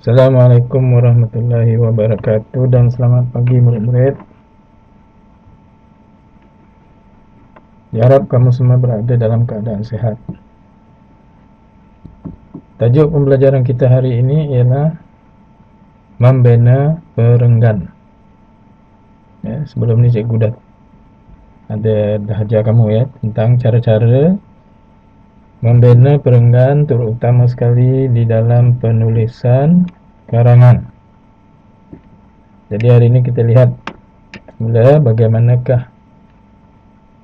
Assalamualaikum warahmatullahi wabarakatuh dan selamat pagi murid-murid. Diharap kamu semua berada dalam keadaan sehat. Tajuk pembelajaran kita hari ini ialah membina perenggan. Sebelum ni cikgu dah ajar kamu tentang cara-cara membina perenggan, terutama sekali di dalam penulisan karangan. Jadi hari ini kita lihat mula bagaimanakah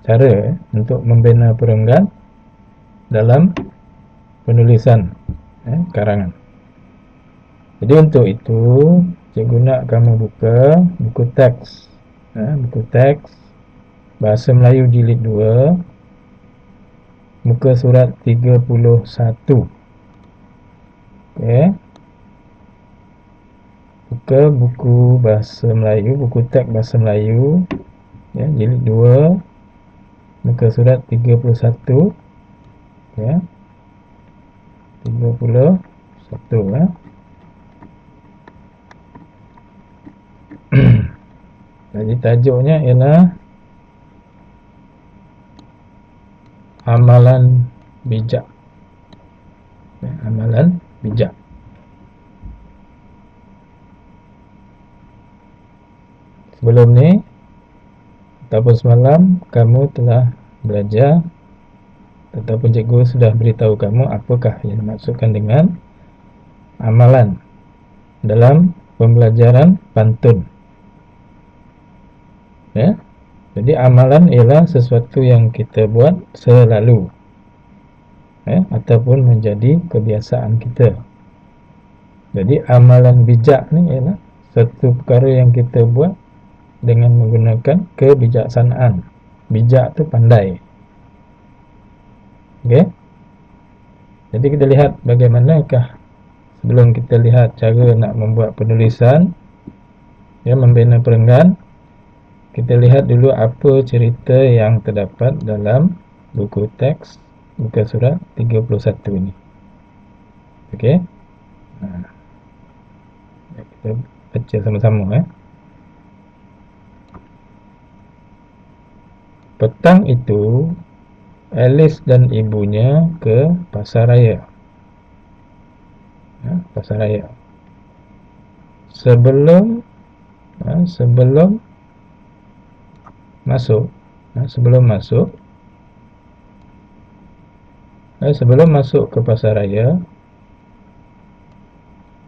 cara untuk membina perenggan dalam penulisan karangan. Jadi untuk itu cikgu nak kamu buka buku teks, buku teks Bahasa Melayu jilid 2, muka surat 31. Buka buku Bahasa Melayu, buku teks Bahasa Melayu jilid 2, muka surat 31. 31 Jadi tajuknya ialah amalan bijak. Amalan bijak. Sebelum ni ataupun semalam kamu telah belajar ataupun cikgu sudah beritahu kamu apakah yang dimaksudkan dengan amalan dalam pembelajaran pantun. Jadi amalan ialah sesuatu yang kita buat selalu, ataupun menjadi kebiasaan kita. Jadi amalan bijak ni ialah satu perkara yang kita buat dengan menggunakan kebijaksanaan. Bijak tu pandai. Jadi kita lihat bagaimanakah sebelum kita lihat cara nak membuat penulisan membina perenggan. Kita lihat dulu apa cerita yang terdapat dalam buku teks muka surat 31 ini. Kita baca sama-sama. Petang itu Alice dan ibunya ke pasar raya. Pasar raya. Sebelum masuk ke pasar raya,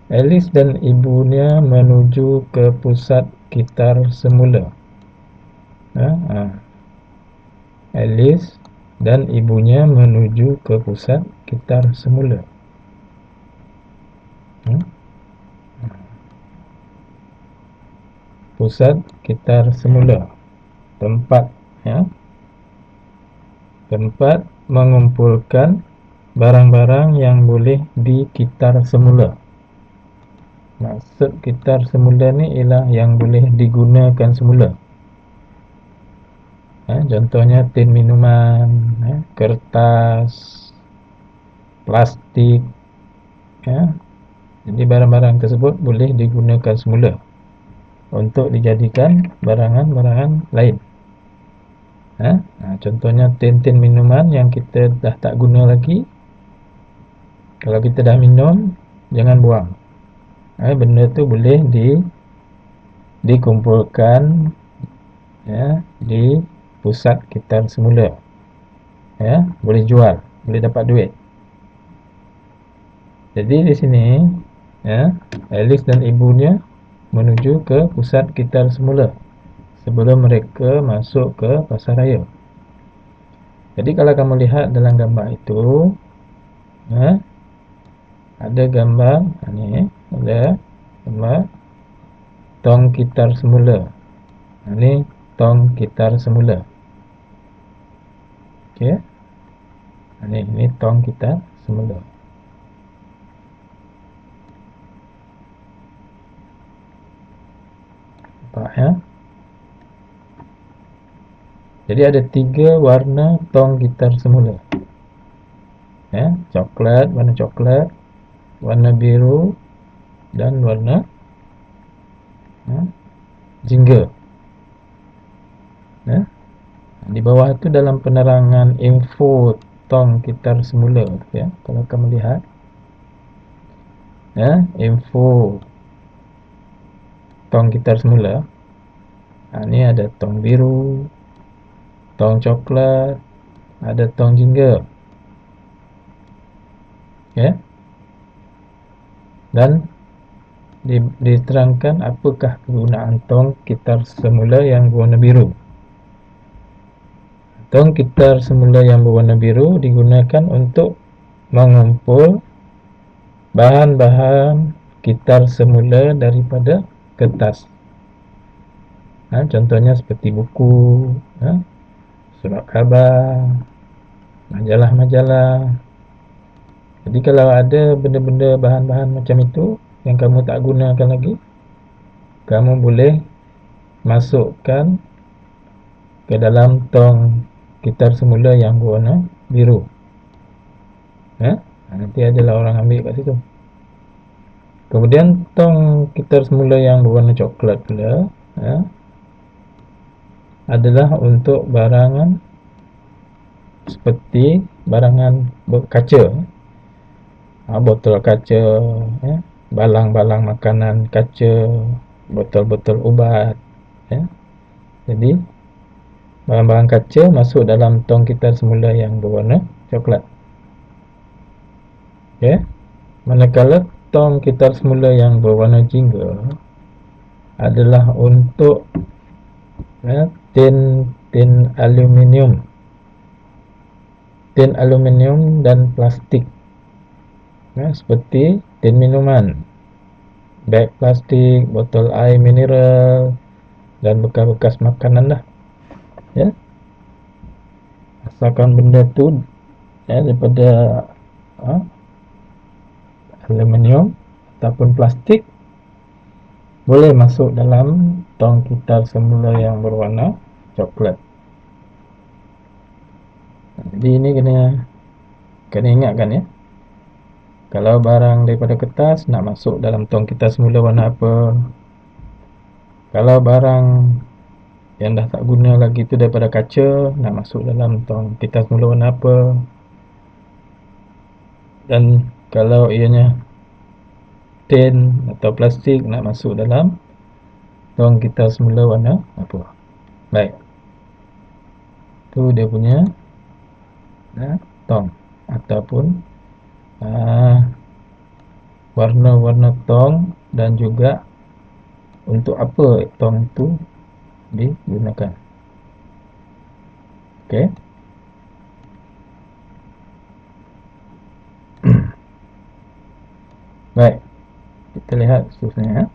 Alice dan ibunya menuju ke pusat kitar semula. Alice dan ibunya menuju ke pusat kitar semula. Pusat kitar semula, tempat tempat mengumpulkan barang-barang yang boleh dikitar semula. Maksud kitar semula ni ialah yang boleh digunakan semula. Contohnya tin minuman, kertas, plastik. Jadi barang-barang tersebut boleh digunakan semula untuk dijadikan barangan-barangan lain. Contohnya tin minuman yang kita dah tak guna lagi, kalau kita dah minum, jangan buang. Benda tu boleh dikumpulkan di pusat kitar semula. Boleh jual, boleh dapat duit. Jadi di sini Alice dan ibunya menuju ke pusat kitar semula sebelum mereka masuk ke pasar raya. Jadi kalau kamu lihat dalam gambar itu, ada gambar ada gambar tong kitar semula. Ini tong kitar semula. Ini tong kitar semula. Nampak Jadi ada 3 warna tong gitar semula. Coklat, warna coklat, warna biru, dan warna jingga. Di bawah itu dalam penerangan info tong kitar semula, kalau kamu lihat, info tong kitar semula. Ini ada tong biru, tong coklat, ada tong jingga, dan diterangkan apakah kegunaan tong kitar semula yang berwarna biru. Tong kitar semula yang berwarna biru digunakan untuk mengumpul bahan-bahan kitar semula daripada kertas. Contohnya seperti buku, surat khabar, majalah-majalah. Jadi kalau ada benda-benda bahan-bahan macam itu yang kamu tak gunakan lagi, kamu boleh masukkan ke dalam tong kitar semula yang berwarna biru. Nanti adalah orang ambil kat situ. Kemudian tong kitar semula yang berwarna coklat pula, adalah untuk barangan seperti barangan kaca, botol kaca, balang-balang makanan kaca, botol-botol ubat. Jadi bahan-bahan kaca masuk dalam tong kitar semula yang berwarna coklat. Manakala tong kitar semula yang berwarna jingga adalah untuk tin aluminium, dan plastik, seperti tin minuman, beg plastik, botol air mineral, dan bekas-bekas makanan lah. Asalkan benda tu daripada aluminium ataupun plastik, boleh masuk dalam tong kitar semula yang berwarna coklat. Jadi ini kena ingatkan, kalau barang daripada kertas nak masuk dalam tong kitar semula warna apa. Kalau barang yang dah tak guna lagi tu daripada kaca, nak masuk dalam tong kitar semula warna apa. Dan kalau ianya tin atau plastik, nak masuk dalam tong kitar semula warna apa. Baik, tu dia punya tong ataupun warna-warna tong, dan juga untuk apa tong itu digunakan. Okey. Baik, kita lihat seterusnya.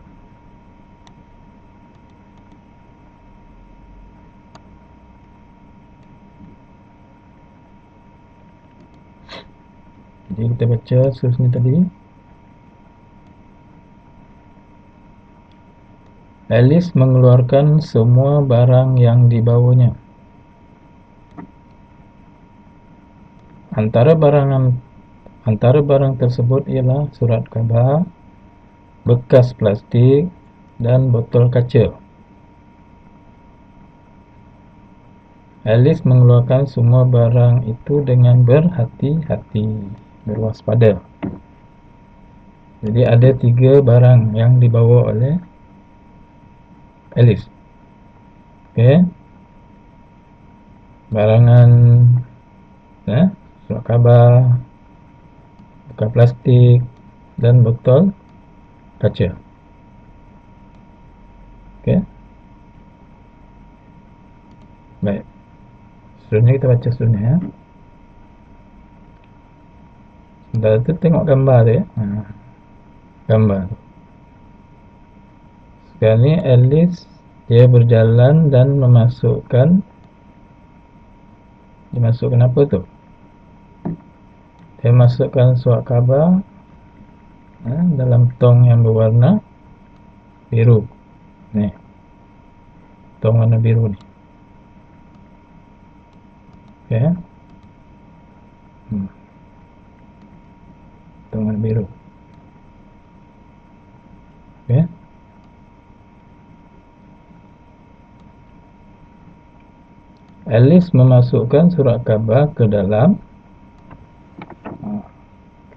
Jadi kita baca seterusnya tadi. Alice mengeluarkan semua barang yang dibawanya. Antara barang tersebut ialah surat khabar, bekas plastik, dan botol kaca. Alice mengeluarkan semua barang itu dengan berhati-hati, berwaspada. Jadi ada 3 barang yang dibawa oleh Alice. Barangan surat khabar, bekas plastik, dan botol kaca. Baik, seterusnya kita baca seterusnya. Sebentar tu tengok gambar tu, gambar tu. Sekarang ni Alice dia berjalan dan dimasukkan apa tu? Dia masukkan surat khabar dalam tong yang berwarna biru. Ni, tong warna biru ni. Tong warna biru. Alice memasukkan surat khabar ke dalam,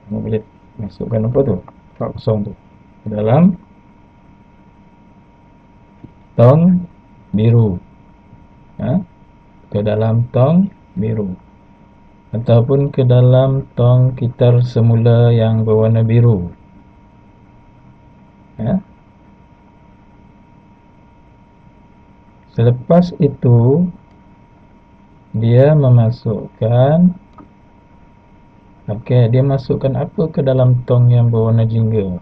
kamu boleh masukkan apa tu, surat kosong tu ke dalam tong biru, ke dalam tong biru, ataupun ke dalam tong kitar semula yang berwarna biru. Selepas itu dia memasukkan, dia masukkan apa ke dalam tong yang berwarna jingga.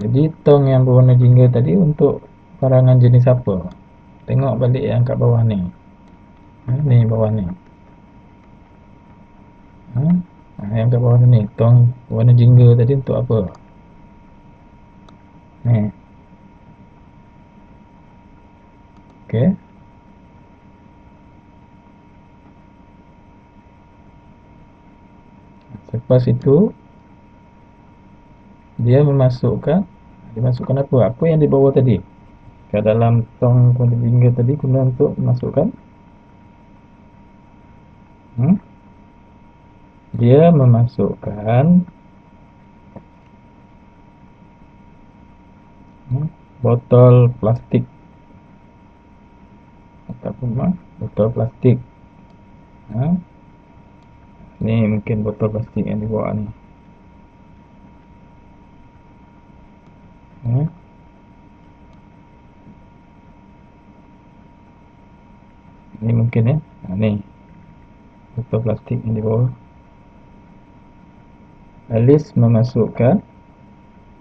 Jadi tong yang berwarna jingga tadi untuk barangan jenis apa? Tengok balik yang kat bawah ni. Ni bawah ni. Yang kat bawah ni, tong warna jingga tadi untuk apa? Ni. Okey. Lepas itu dia memasukkan apa? Apa yang di bawah tadi? Ke dalam tong warna jingga tadi guna untuk memasukkan, dia memasukkan botol plastik ataupun botol plastik. Ni mungkin botol plastik yang dibawa ni. Ni mungkin ni botol plastik yang dibawa. Alice memasukkan,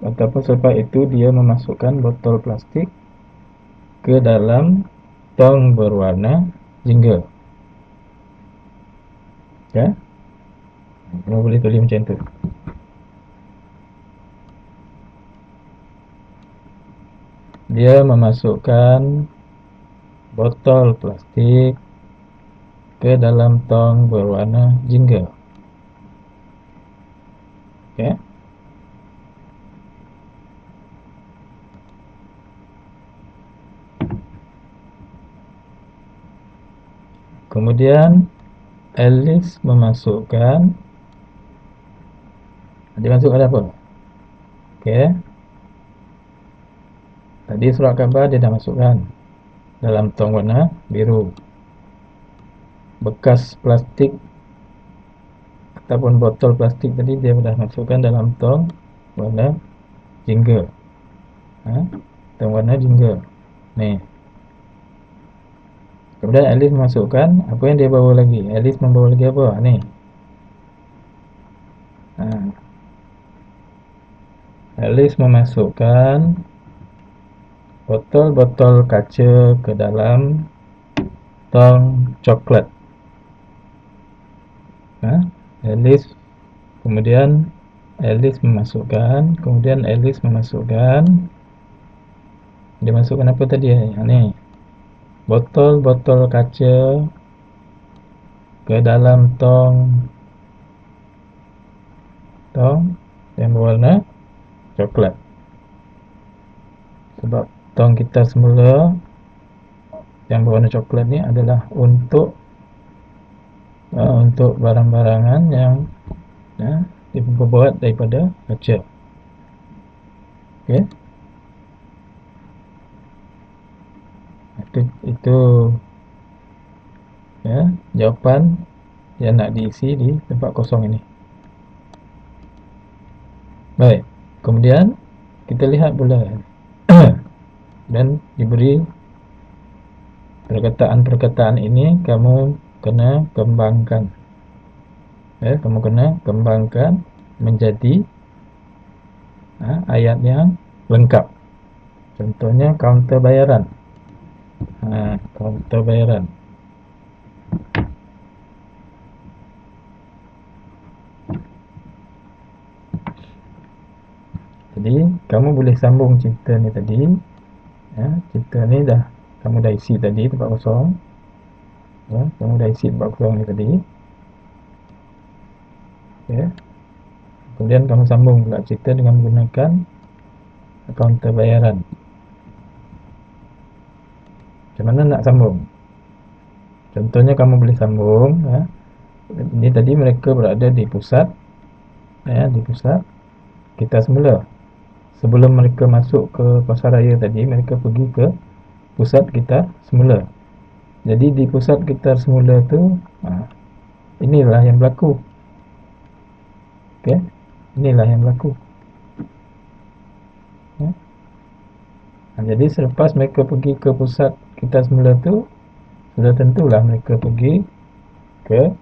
ataupun selepas itu dia memasukkan botol plastik ke dalam tong berwarna jingga. Kamu boleh tulis macam tu. Dia memasukkan botol plastik ke dalam tong berwarna jingga. Kemudian Alice memasukkan, dia masukkan apa? Tadi surat khabar dia dah masukkan dalam tong warna biru. Bekas plastik ataupun botol plastik tadi dia dah masukkan dalam tong warna jingga. Tong warna jingga. Ni. Kemudian Alice memasukkan, apa yang dia bawa lagi? Alice membawa lagi apa? Ni. Alice memasukkan botol-botol kaca ke dalam tong coklat. Kemudian Alice memasukkan, dia masukkan apa tadi? Ni. Botol-botol kaca ke dalam tong yang berwarna coklat. Sebab tong kita semula yang berwarna coklat ni adalah untuk barang-barangan yang dibuat daripada kaca. Itu jawapan yang nak diisi di tempat kosong ini. Baik, kemudian kita lihat pula dan diberi perkataan-perkataan ini kamu kena kembangkan. Kamu kena kembangkan menjadi ayat yang lengkap. Contohnya kaunter bayaran. Kaunter bayaran. Jadi kamu boleh sambung cerita ni tadi. Cerita ni kamu dah isi tadi tempat kosong. Kamu dah isi tempat kosong ni tadi. Kemudian kamu sambung pula cerita dengan menggunakan kaunter bayaran. Macam mana nak sambung? Contohnya kamu boleh sambung ya. Ini tadi mereka berada di pusat ya, di pusat kita semula. Sebelum mereka masuk ke pasaraya tadi, mereka pergi ke pusat kita semula. Jadi di pusat kita semula tu, inilah yang berlaku. Okey. Inilah yang berlaku. Ya. Jadi selepas mereka pergi ke pusat kita semula tu, sudah tentulah mereka pergi ke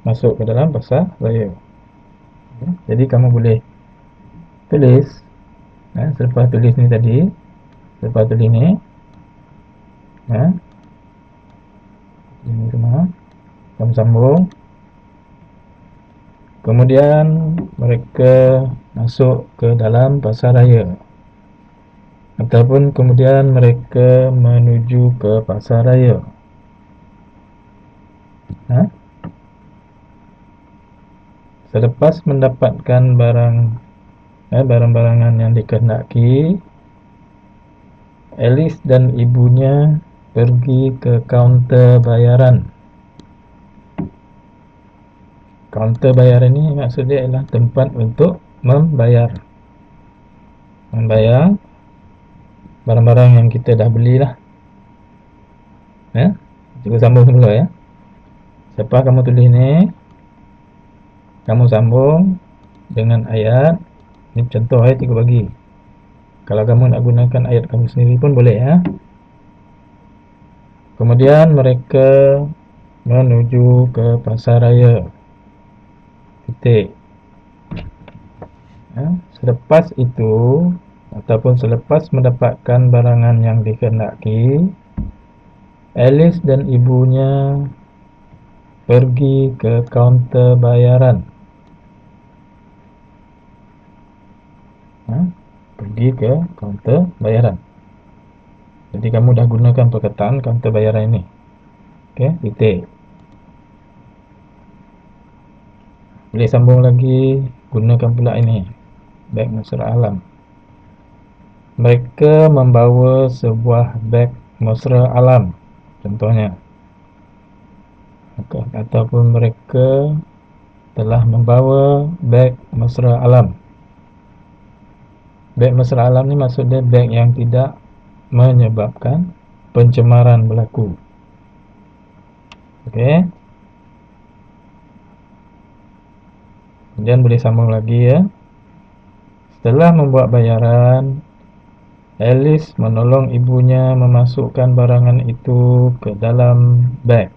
masuk ke dalam pasar raya. Ya. Jadi kamu boleh tulis selepas tulis ni tadi, selepas tulis ni ya, ini semua kamu sambung. Kemudian mereka masuk ke dalam pasar raya, ataupun kemudian mereka menuju ke pasar raya. Selepas mendapatkan barang-barangan yang dikehendaki, Alice dan ibunya pergi ke kaunter bayaran. Kaunter bayaran ini maksudnya adalah tempat untuk membayar barang-barang yang kita dah belilah. Cuba sambung dulu ya. Selepas kamu tulis ni, kamu sambung dengan ayat. Ini contoh cikgu bagi. Kalau kamu nak gunakan ayat kamu sendiri pun boleh ya. Kemudian mereka menuju ke pasar raya. Titik. Selepas itu ataupun selepas mendapatkan barangan yang dikehendaki, Alice dan ibunya pergi ke kaunter bayaran. Pergi ke kaunter bayaran. Jadi kamu dah gunakan perkataan kaunter bayaran ini. Okey, titik. Boleh sambung lagi, gunakan pula ini, beg mesra alam. Mereka membawa sebuah beg mesra alam, contohnya. Ataupun mereka telah membawa beg mesra alam. Beg mesra alam ni maksudnya beg yang tidak menyebabkan pencemaran berlaku. Okey. Kemudian boleh sambung lagi ya. Setelah membuat bayaran, Alice menolong ibunya memasukkan barangan itu ke dalam beg.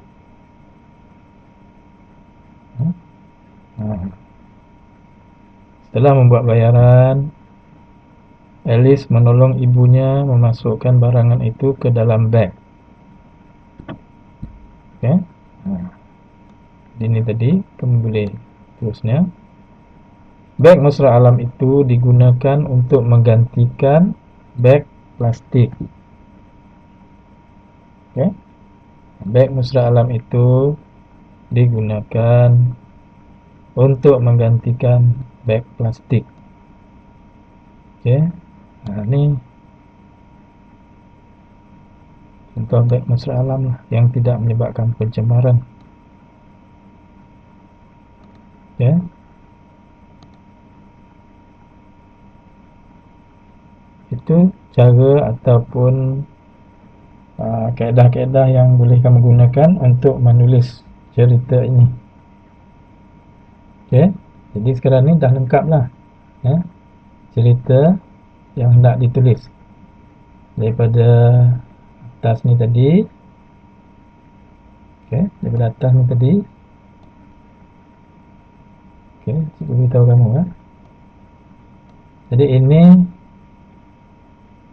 Setelah membuat bayaran, Alice menolong ibunya memasukkan barangan itu ke dalam beg. Okey. Ini tadi kamu boleh terusnya. Beg mesra alam itu digunakan untuk menggantikan beg plastik. Okay. Beg mesra alam itu digunakan untuk menggantikan beg plastik. Okay. Ini contoh beg mesra alam lah, yang tidak menyebabkan pencemaran. Okay. Itu cara ataupun kaedah-kaedah yang boleh kamu gunakan untuk menulis cerita ini. Okay. Jadi sekarang ni dah lengkap lah cerita yang hendak ditulis. Daripada atas ni tadi, daripada atas ni tadi, cikgu beritahu kamu Jadi ini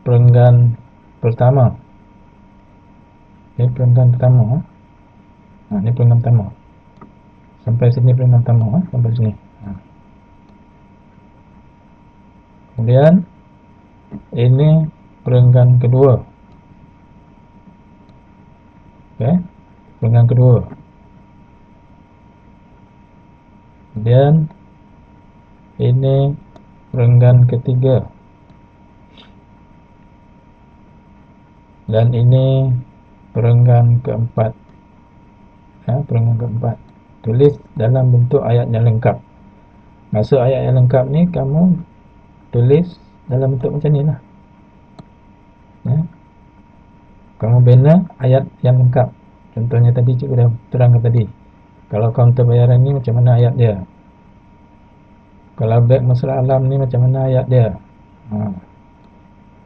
perenggan pertama. Perenggan pertama. Ini perenggan pertama. Sampai sini perenggan pertama, sampai sini. Kemudian ini perenggan kedua. Perenggan kedua. Kemudian ini perenggan ketiga. Dan ini perenggan keempat. Perenggan keempat, tulis dalam bentuk ayat yang lengkap. Maksud ayat yang lengkap ni, kamu tulis dalam bentuk macam ni lah. Kamu bina ayat yang lengkap. Contohnya tadi cikgu dah terangkan tadi, kalau kaunter bayaran ni macam mana ayat dia, kalau beg masalah alam ni macam mana ayat dia,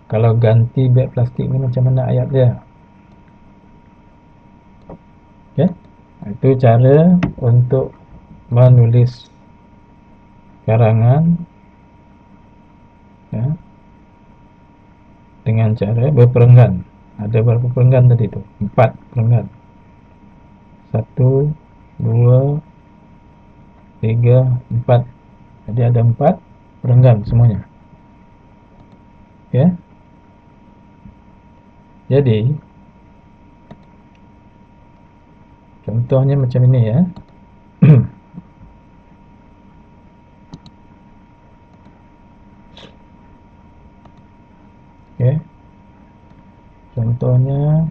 kalau ganti beg plastik ni macam mana ayat dia. Okay? Itu cara untuk menulis karangan dengan cara berperenggan. Ada berapa perenggan tadi tu? 4 perenggan. 1, 2, 3, 4. Jadi ada 4 perenggan semuanya. Okay? Jadi contohnya macam ini ya. Okay. Contohnya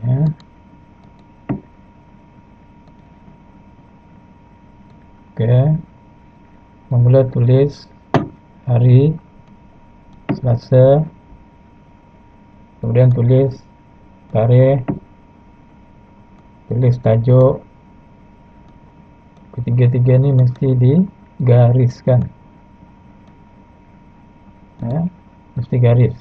ya. Okay. Mula tulis hari Selasa, kemudian tulis tarikh, tulis tajuk. Ketiga-tiga ni mesti digariskan. Mesti garis.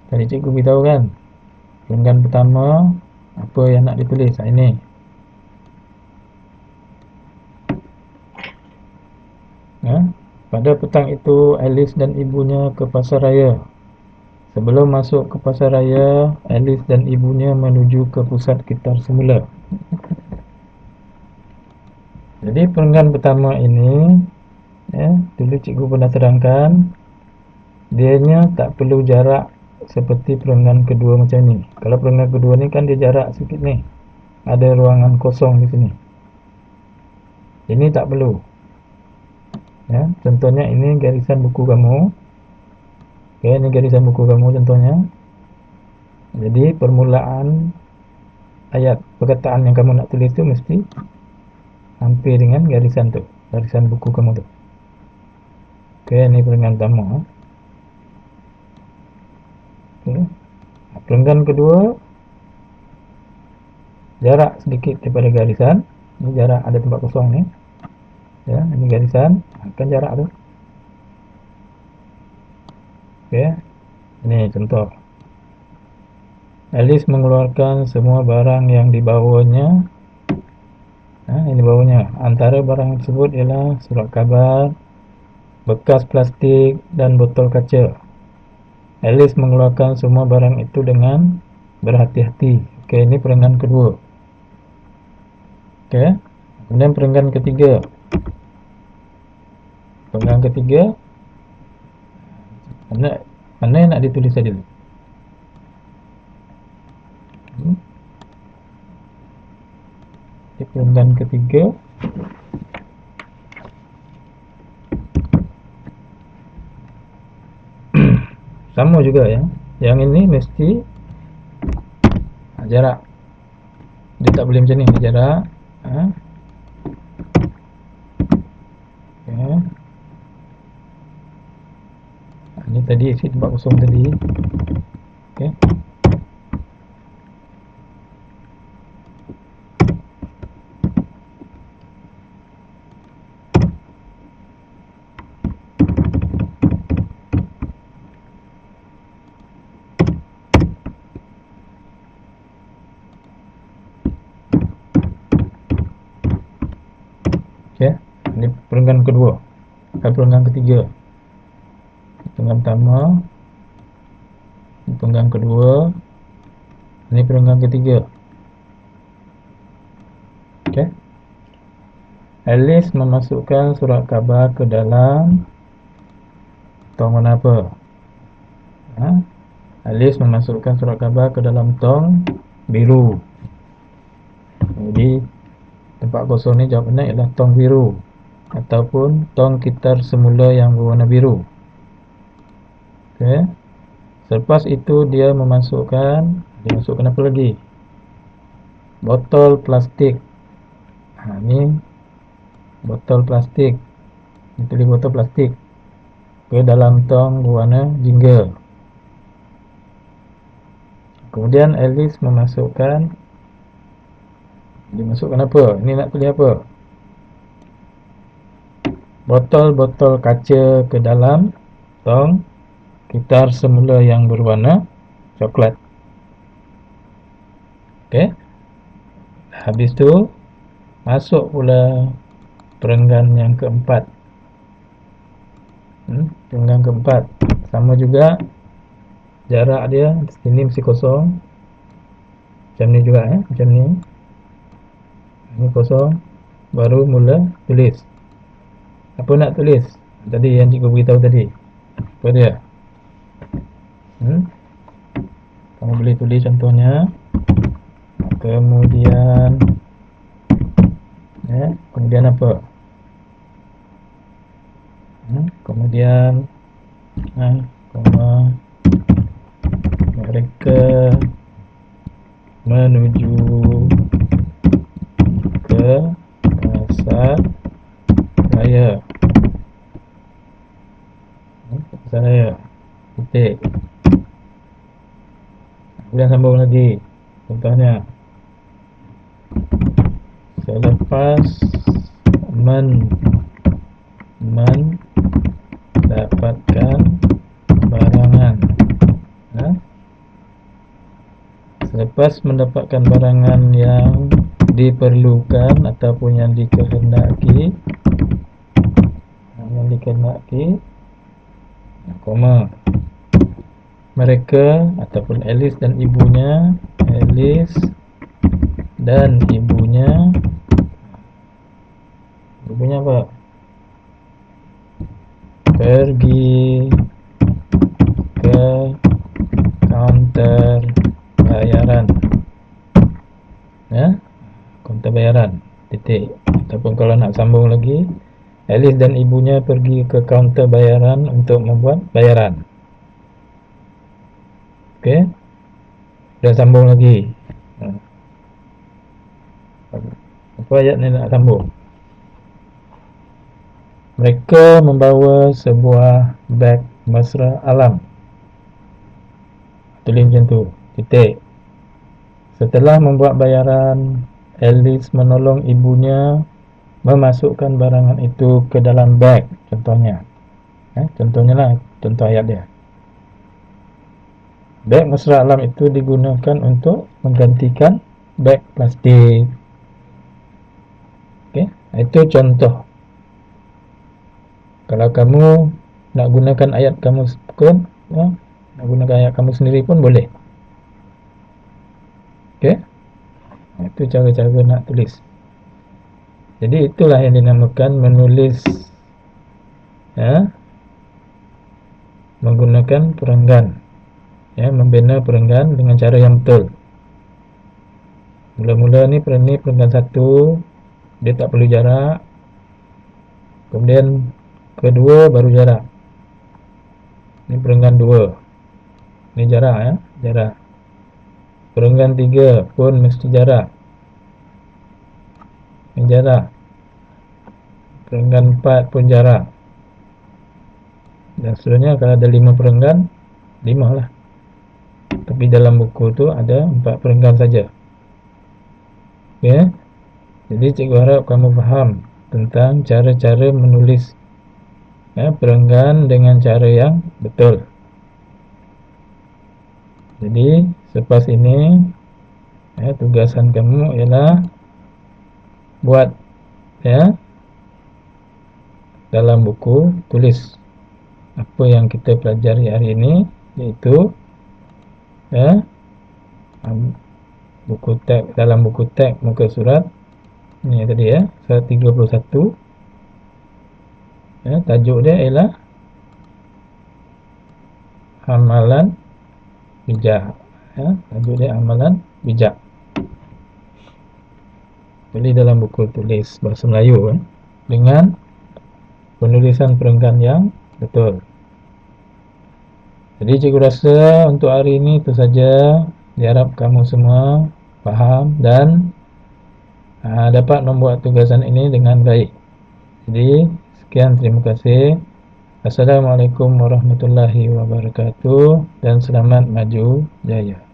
Tadi cikgu beritahu kan, perenggan pertama apa yang nak ditulis. Ini pada petang itu Alice dan ibunya ke pasar raya. Sebelum masuk ke pasar raya, Alice dan ibunya menuju ke pusat kitar semula. Jadi perenggan pertama ini, dulu cikgu pernah terangkan, dianya tak perlu jarak seperti perenggan kedua macam ni. Kalau perenggan kedua ni kan dia jarak sikit ni, ada ruangan kosong di sini. Ini tak perlu. Contohnya ini garisan buku kamu. Ini garisan buku kamu contohnya. Jadi permulaan ayat perkataan yang kamu nak tulis tu mesti hampir dengan garisan tu, garisan buku kamu tu. Ini perenggan pertama. Perenggan kedua, jarak sedikit daripada garisan. Ini jarak, ada tempat kosong ni. Ini garisan, akan jarak tu. Ini contoh. Alice mengeluarkan semua barang yang dibawanya. Ini bawanya. Antara barang tersebut ialah surat khabar, bekas plastik dan botol kaca. Alice mengeluarkan semua barang itu dengan berhati-hati. Ini perenggan kedua. Kemudian perenggan ketiga. Perenggan ketiga, mana yang nak ditulis tadi tu? Perenggan ketiga, sama juga ya. Yang ini mesti jarak. Dia tak boleh macam ni, jarak. Ini tadi isi tempat kosong tadi. Ini perenggan kedua. Perenggan ketiga. Perenggan pertama, perenggan kedua, ini perenggan ketiga. Alice memasukkan surat khabar ke dalam tong warna apa? Alice memasukkan surat khabar ke dalam tong biru. Jadi tempat kosong ni jawapannya ialah tong biru ataupun tong kitar semula yang berwarna biru. Okey. Selepas itu dia masukkan apa lagi? Botol plastik. Ni botol plastik. Ditulis botol plastik ke dalam tong berwarna jingga. Kemudian Alice dimasukkan apa? Ini nak tulis apa? Botol-botol kaca ke dalam tong kitar semula yang berwarna coklat. Okey. Habis tu masuk pula perenggan yang keempat. Perenggan keempat sama juga, jarak dia sini mesti kosong. Macam ni juga macam ni. Ini kosong, baru mula tulis. Apa nak tulis? Tadi yang cikgu beritahu tadi. Apa dia? Kamu boleh tulis contohnya. Kemudian kemudian apa? Kemudian mereka menuju ke pasar raya. Pasar raya. Titik. Kemudian sambung lagi. Contohnya, selepas mendapatkan barangan. Selepas mendapatkan barangan yang diperlukan ataupun yang dikehendaki, koma, mereka ataupun Alice dan ibunya apa? Pergi ke kaunter bayaran. Kaunter bayaran. Titik. Ataupun kalau nak sambung lagi, Alice dan ibunya pergi ke kaunter bayaran untuk membuat bayaran. Okey. Dan sambung lagi. Apa ayat ni nak sambung? Mereka membawa sebuah beg mesra alam. Tulis macam tu. Titik. Setelah membuat bayaran, Alice menolong ibunya memasukkan barangan itu ke dalam beg. Contohnya. Contohnya lah. Contoh ayat dia. Beg mesra alam itu digunakan untuk menggantikan beg plastik. Okey. Itu contoh. Kalau kamu nak gunakan ayat kamu pun, nak gunakan ayat kamu sendiri pun boleh. Okey. Itu cara-cara nak tulis. Jadi itulah yang dinamakan menulis menggunakan perenggan. Membina perenggan dengan cara yang betul. Mula-mula ni perenggan satu, dia tak perlu jarak. Kemudian kedua baru jarak. Ini perenggan 2. Ini jarak jarak. Perenggan 3 pun mesti jarak. Ini jarak. Perenggan 4 pun jarak. Dan seterusnya. Kalau ada 5 perenggan, 5 lah. Tapi dalam buku tu ada 4 perenggan saja. Okey. Jadi cikgu harap kamu faham tentang cara-cara menulis perenggan dengan cara yang betul. Jadi selepas ini tugasan kamu ialah buat dalam buku, tulis apa yang kita pelajari hari ini, iaitu buku teks, dalam buku teks muka surat ni tadi surat 31. Tajuk dia ialah hamalan bijak. Ya, tajuk dia amalan bijak. Tulis dalam buku tulis bahasa Melayu dengan penulisan perenggan yang betul. Jadi cikgu rasa untuk hari ini itu saja. Diharap kamu semua faham dan dapat membuat tugasan ini dengan baik. Jadi sekian, terima kasih. Assalamualaikum warahmatullahi wabarakatuh dan selamat maju jaya.